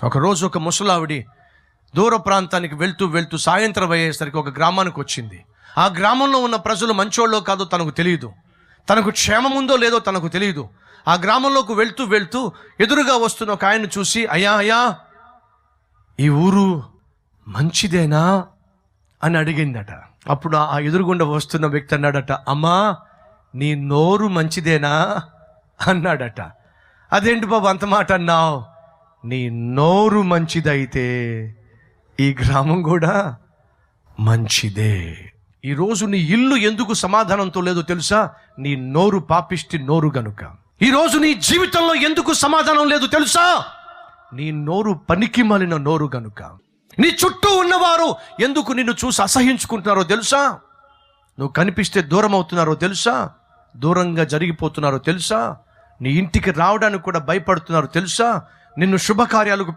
ఒకరోజు ఒక ముసలావిడి దూర ప్రాంతానికి వెళ్తూ వెళ్తూ సాయంత్రం అయ్యేసరికి ఒక గ్రామానికి వచ్చింది. ఆ గ్రామంలో ఉన్న ప్రజలు మంచోళ్ళో కాదో తనకు తెలియదు, తనకు క్షేమం ఉందో లేదో తనకు తెలియదు. ఆ గ్రామంలోకి వెళ్తూ వెళ్తూ ఎదురుగా వస్తున్న ఒక ఆయన్ని చూసి, అయ్యా అయ్యా ఈ ఊరు మంచిదేనా అని అడిగిందట. అప్పుడు ఆ ఎదురుగుండా వస్తున్న వ్యక్తి అన్నాడట, అమ్మా నీ నోరు మంచిదేనా అన్నాడట. అదేంటి బాబు అంత మాట అన్నావు? నీ నోరు మంచిదైతే ఈ గ్రామం కూడా మంచిదే. ఈరోజు నీ ఇల్లు ఎందుకు సమాధానంతో లేదో తెలుసా? నీ నోరు పాపిష్టి నోరు గనుక. ఈరోజు నీ జీవితంలో ఎందుకు సమాధానం లేదు తెలుసా? నీ నోరు పనికి మాలిన నోరు గనుక. నీ చుట్టూ ఉన్నవారు ఎందుకు నిన్ను చూసి అసహించుకుంటున్నారో తెలుసా? నువ్వు కనిపిస్తే దూరం అవుతున్నారో తెలుసా? దూరంగా జరిగిపోతున్నారో తెలుసా? నీ ఇంటికి రావడానికి కూడా భయపడుతున్నారో తెలుసా? నిన్ను శుభకార్యాలకు